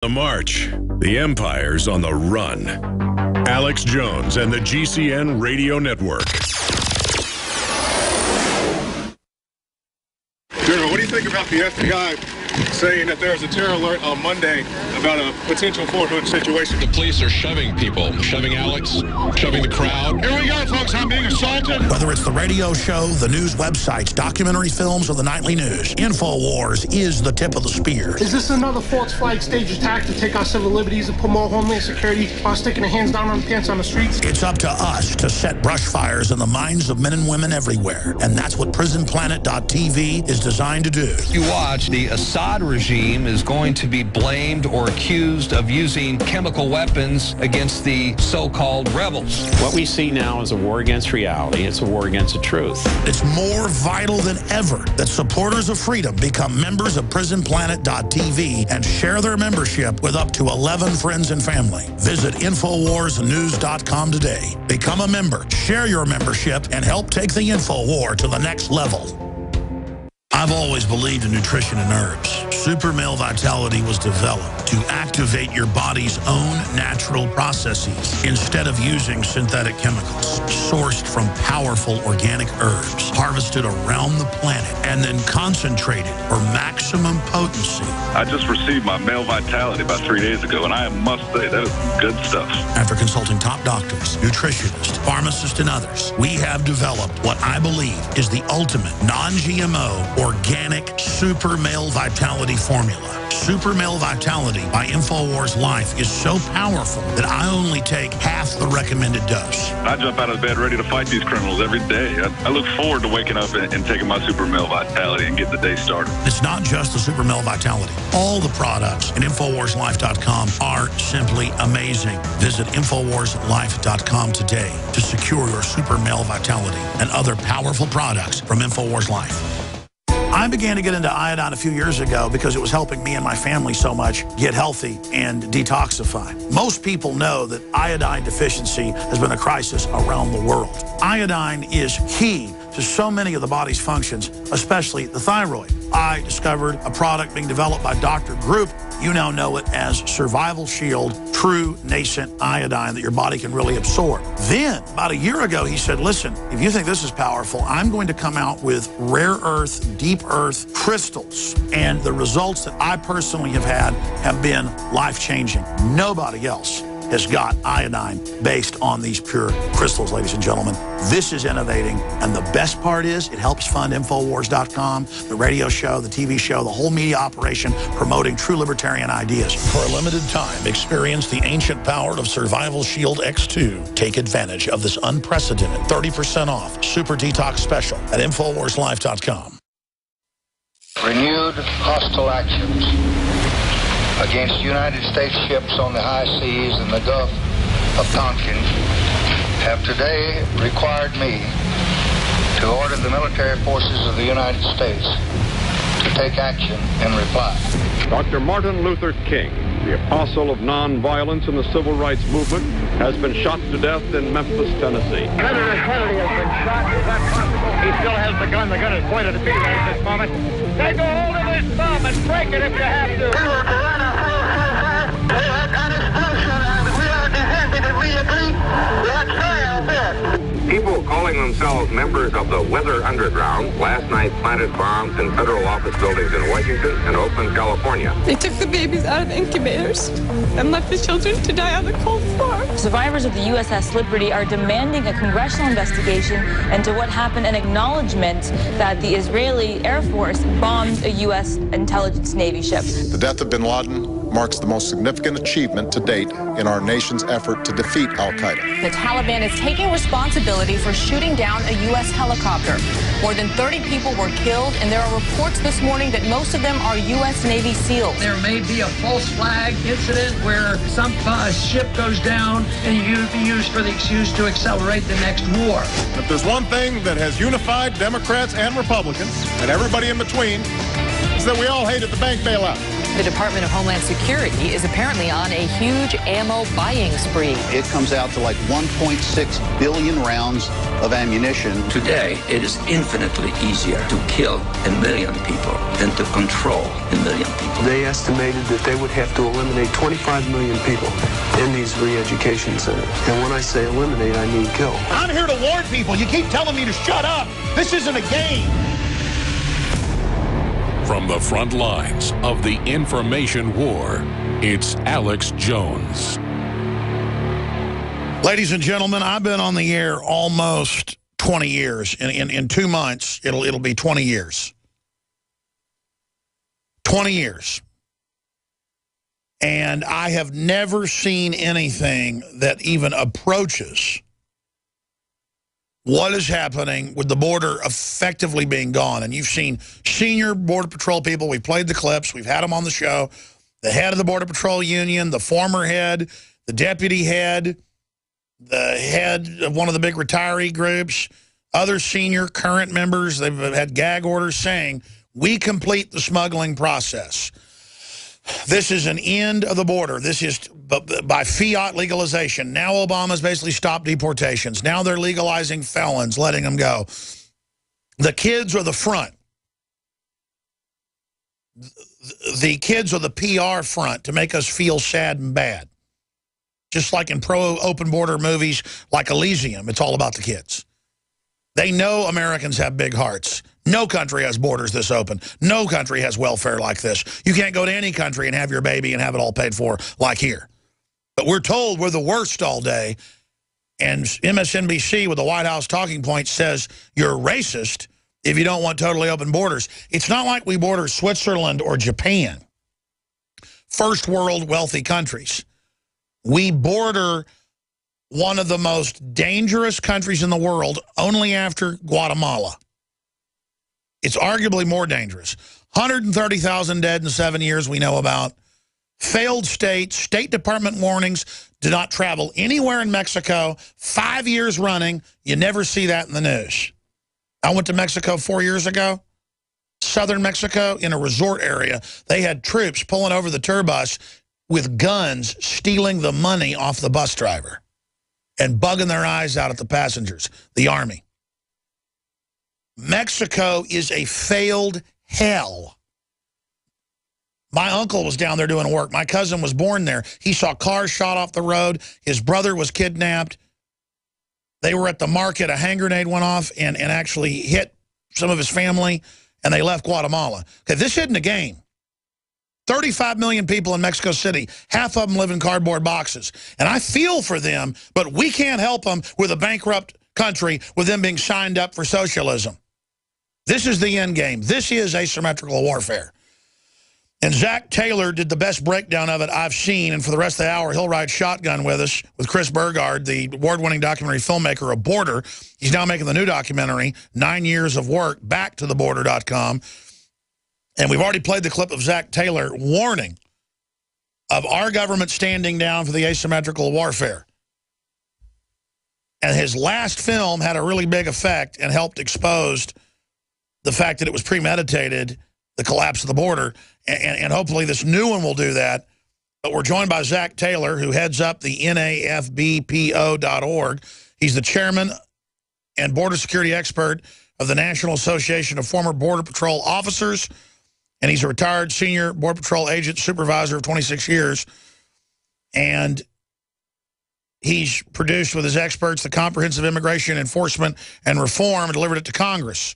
The march. The Empire's on the run. Alex Jones and the GCN Radio Network. General, what do you think about the FBI saying that there's a terror alert on Monday about a potential Fort Hood situation? The police are shoving people, shoving Alex, shoving the crowd. Here we go, folks. I'm being assaulted. Whether it's the radio show, the news websites, documentary films, or the nightly news, InfoWars is the tip of the spear. Is this another false flag stage attack to take our civil liberties and put more homeland security while sticking their hands down on the pants on the streets? It's up to us to set brush fires in the minds of men and women everywhere. And that's what PrisonPlanet.tv is designed to do. You watch, the Assad regime is going to be blamed or accused of using chemical weapons against the so-called rebels. What we see now is a war against reality. It's a war against the truth. It's more vital than ever that supporters of freedom become members of PrisonPlanet.tv and share their membership with up to 11 friends and family. Visit InfoWarsNews.com today. Become a member, share your membership, and help take the InfoWar to the next level. I've always believed in nutrition and herbs. Super Male Vitality was developed to activate your body's own natural processes instead of using synthetic chemicals. Sourced from powerful organic herbs, harvested around the planet, and then concentrated for maximum potency. I just received my Male Vitality about 3 days ago, and I must say, that is good stuff. After consulting top doctors, nutritionists, pharmacists, and others, we have developed what I believe is the ultimate non-GMO organic Super Male Vitality formula. Super Male Vitality by InfoWars Life is so powerful that I only take half the recommended dose. I jump out of bed ready to fight these criminals every day. I look forward to waking up and taking my Super Male Vitality and getting the day started. It's not just the Super Male Vitality. All the products at InfoWarsLife.com are simply amazing. Visit InfoWarsLife.com today to secure your Super Male Vitality and other powerful products from InfoWars Life. I began to get into iodine a few years ago because it was helping me and my family so much get healthy and detoxify. Most people know that iodine deficiency has been a crisis around the world. Iodine is key to so many of the body's functions, especially the thyroid. I discovered a product being developed by Dr. Group. You now know it as Survival Shield True Nascent Iodine that your body can really absorb. Then, about a year ago, he said, listen, if you think this is powerful, I'm going to come out with rare earth, deep earth crystals. And the results that I personally have had have been life-changing. Nobody else has got iodine based on these pure crystals, ladies and gentlemen. This is innovating, and the best part is it helps fund Infowars.com, the radio show, the TV show, the whole media operation promoting true libertarian ideas. For a limited time, experience the ancient power of Survival Shield X2. Take advantage of this unprecedented 30% off Super Detox special at InfoWarsLife.com. Renewed hostile actions against United States ships on the high seas and the Gulf of Tonkin have today required me to order the military forces of the United States to take action in reply. Dr. Martin Luther King, the apostle of nonviolence in the civil rights movement, has been shot to death in Memphis, Tennessee. Senator Kennedy has been shot. Is that possible? He still has the gun. The gun is pointed at me at this moment. Take a hold of this thumb and break it if you have to. We have got explosion and we are defending and we agree. Let's try our best. People calling themselves members of the Weather Underground last night planted bombs in federal office buildings in Washington and Oakland, California. They took the babies out of the incubators and left the children to die on the cold floor. Survivors of the USS Liberty are demanding a congressional investigation into what happened and acknowledgement that the Israeli Air Force bombed a U.S. intelligence Navy ship. The death of bin Laden marks the most significant achievement to date in our nation's effort to defeat al-Qaeda. The Taliban is taking responsibility for shooting down a U.S. helicopter. More than 30 people were killed, and there are reports this morning that most of them are U.S. Navy SEALs. There may be a false flag incident where some ship goes down and you be used for the excuse to accelerate the next war. If there's one thing that has unified Democrats and Republicans, and everybody in between, is that we all hated the bank bailout. The Department of Homeland Security is apparently on a huge ammo buying spree. It comes out to like 1.6 billion rounds of ammunition. Today, it is infinitely easier to kill 1 million people than to control 1 million people. They estimated that they would have to eliminate 25 million people in these re-education centers. And when I say eliminate, I mean kill. I'm here to warn people. You keep telling me to shut up. This isn't a game. From the front lines of the information war, it's Alex Jones. Ladies and gentlemen, I've been on the air almost 20 years. In 2 months, it'll be 20 years. 20 years. And I have never seen anything that even approaches what is happening with the border effectively being gone. And you've seen senior Border Patrol people. We've played the clips. We've had them on the show. The head of the Border Patrol Union, the former head, the deputy head, the head of one of the big retiree groups, other senior current members. They've had gag orders saying, we complete the smuggling process. This is an end of the border. This is by fiat legalization. Now Obama's basically stopped deportations. Now they're legalizing felons, letting them go. The kids are the front. The kids are the PR front to make us feel sad and bad. Just like in pro-open border movies like Elysium, it's all about the kids. They know Americans have big hearts. No country has borders this open. No country has welfare like this. You can't go to any country and have your baby and have it all paid for like here. But we're told we're the worst all day. And MSNBC with the White House talking point says you're racist if you don't want totally open borders. It's not like we border Switzerland or Japan, first world wealthy countries. We border one of the most dangerous countries in the world only after Guatemala. It's arguably more dangerous. 130,000 dead in 7 years we know about. Failed states, State Department warnings, do not travel anywhere in Mexico. 5 years running, you never see that in the news. I went to Mexico 4 years ago. Southern Mexico, in a resort area, they had troops pulling over the tour bus with guns, stealing the money off the bus driver and bugging their eyes out at the passengers, the Army. Mexico is a failed hell. My uncle was down there doing work. My cousin was born there. He saw cars shot off the road. His brother was kidnapped. They were at the market. A hand grenade went off and actually hit some of his family, and they left Guatemala. Okay, this isn't a game. 35 million people in Mexico City. Half of them live in cardboard boxes. And I feel for them, but we can't help them with a bankrupt country with them being signed up for socialism. This is the end game. This is asymmetrical warfare. And Zach Taylor did the best breakdown of it I've seen, and for the rest of the hour, he'll ride shotgun with us, with Chris Burgard, the award-winning documentary filmmaker of Border. He's now making the new documentary, 9 years of work, back to theborder.com. And we've already played the clip of Zach Taylor warning of our government standing down for the asymmetrical warfare. And his last film had a really big effect and helped expose the fact that it was premeditated, the collapse of the border, and hopefully this new one will do that. But we're joined by Zach Taylor, who heads up the NAFBPO.org. He's the chairman and border security expert of the National Association of Former Border Patrol Officers, and he's a retired senior Border Patrol agent supervisor of 26 years. And he's produced with his experts the Comprehensive Immigration Enforcement and Reform and delivered it to Congress.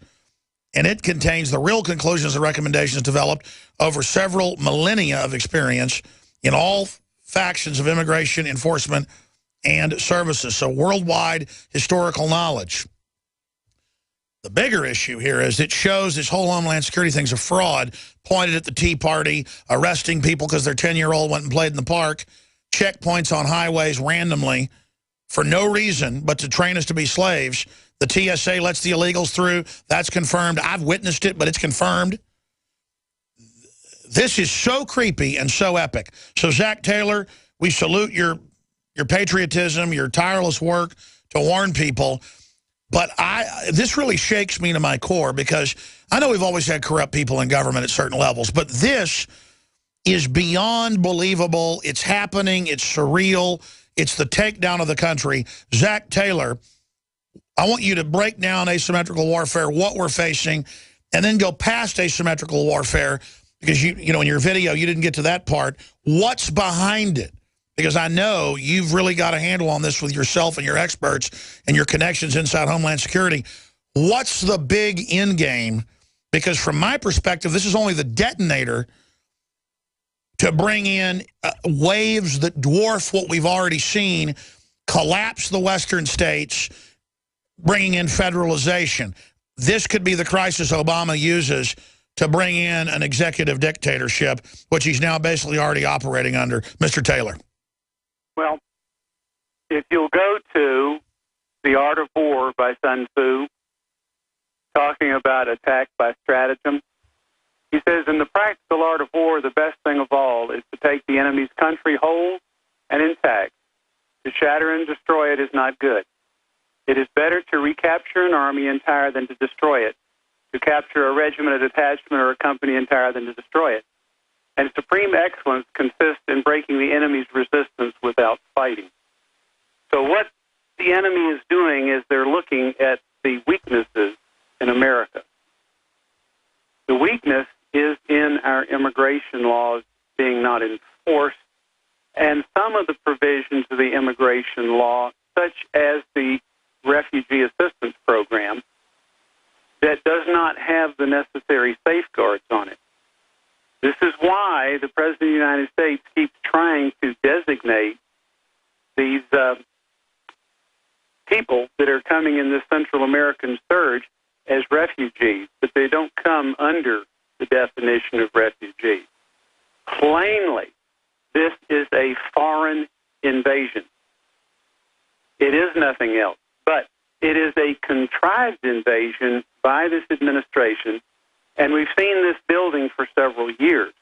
And it contains the real conclusions and recommendations developed over several millennia of experience in all factions of immigration enforcement and services. So worldwide historical knowledge. The bigger issue here is it shows this whole Homeland Security thing's a fraud, pointed at the Tea Party, arresting people because their 10-year-old went and played in the park, checkpoints on highways randomly for no reason but to train us to be slaves. The TSA lets the illegals through. That's confirmed. I've witnessed it, but it's confirmed. This is so creepy and so epic. So, Zach Taylor, we salute your patriotism, your tireless work to warn people. But this really shakes me to my core, because I know we've always had corrupt people in government at certain levels, but this is beyond believable. It's happening. It's surreal. It's the takedown of the country. Zach Taylor, I want you to break down asymmetrical warfare, what we're facing, and then go past asymmetrical warfare, because you know in your video you didn't get to that part. What's behind it? Because I know you've really got a handle on this with yourself and your experts and your connections inside Homeland Security. What's the big end game? Because from my perspective, this is only the detonator to bring in waves that dwarf what we've already seen, collapse the Western states, bringing in federalization. This could be the crisis Obama uses to bring in an executive dictatorship, which he's now basically already operating under. Mr. Taylor. Well, if you'll go to The Art of War by Sun Tzu, talking about attack by stratagem, he says, in the practical art of war, the best thing of all is to take the enemy's country whole and intact. To shatter and destroy it is not good. It is better to recapture an army entire than to destroy it, to capture a regiment, a detachment, or a company entire than to destroy it. And supreme excellence consists in breaking the enemy's resistance without fighting. So what the enemy is doing is they're looking at the weaknesses in America. The weakness is in our immigration laws being not enforced, and some of the provisions of the immigration law, such as the Refugee Assistance Program, that does not have the necessary safeguards on it. This is why the President of the United States keeps trying to designate these people that are coming in this Central American surge as refugees, but they don't come under the definition of refugees. Plainly, this is a foreign invasion. It is nothing else, but it is a contrived invasion by this administration, and we've seen this building for several years.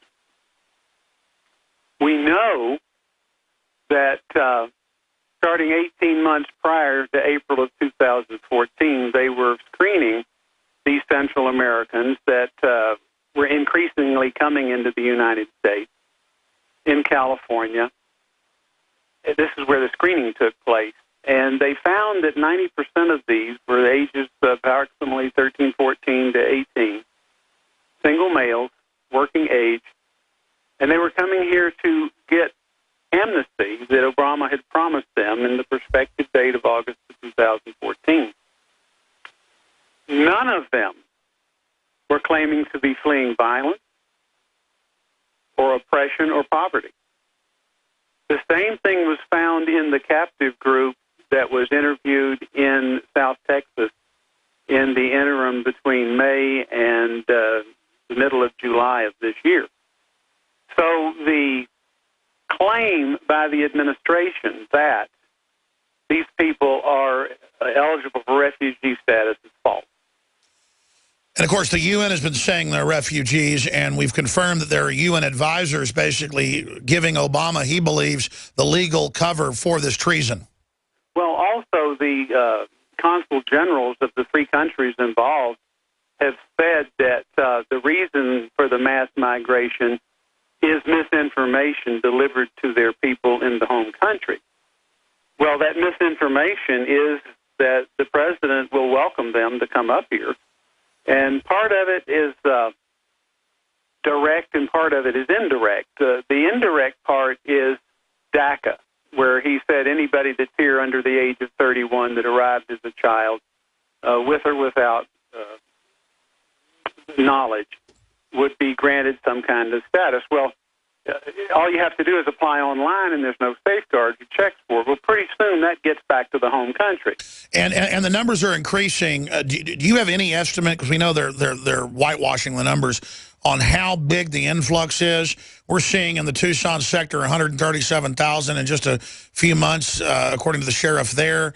We know that starting 18 months prior to April of 2014, they were screening these Central Americans that were increasingly coming into the United States in California. This is where the screening took place. And they found that 90% of these were ages of approximately 13, 14 to 18, single males, working age, and they were coming here to get amnesty that Obama had promised them in the prospective date of August of 2014. None of them were claiming to be fleeing violence or oppression or poverty. The same thing was found in the captive group that was interviewed in South Texas in the interim between May and the middle of July of this year. So the claim by the administration that these people are eligible for refugee status is false. And, of course, the UN has been saying they're refugees, and we've confirmed that there are UN advisors basically giving Obama, he believes, the legal cover for this treason. Well, also the consul generals of the three countries involved have said that the reason for the mass migration is misinformation delivered to their people in the home country. Well, that misinformation is that the president will welcome them to come up here. And part of it is direct and part of it is indirect. The indirect part is DACA, where he said anybody that's here under the age of 31 that arrived as a child, with or without knowledge, would be granted some kind of status. Well, all you have to do is apply online, and there's no safeguards or checks for it. Well, pretty soon that gets back to the home country. And the numbers are increasing. Do you have any estimate, because we know they're whitewashing the numbers, on how big the influx is? We're seeing in the Tucson sector 137,000 in just a few months, according to the sheriff there.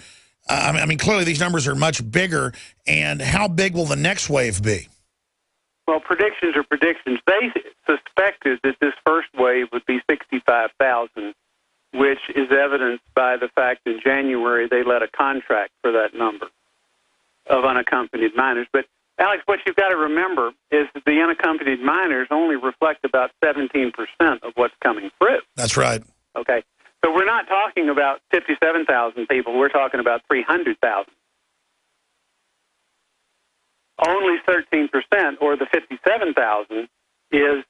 I mean, clearly these numbers are much bigger. And how big will the next wave be? Well, predictions are predictions. They suspected that this first wave would be 65,000, which is evidenced by the fact in January they let a contract for that number of unaccompanied minors. But Alex, what you've got to remember is that the unaccompanied minors only reflect about 17% of what's coming through. That's right. Okay. So we're not talking about 57,000 people. We're talking about 300,000. Only 13%, or the 57,000, is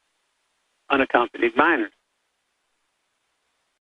unaccompanied minors.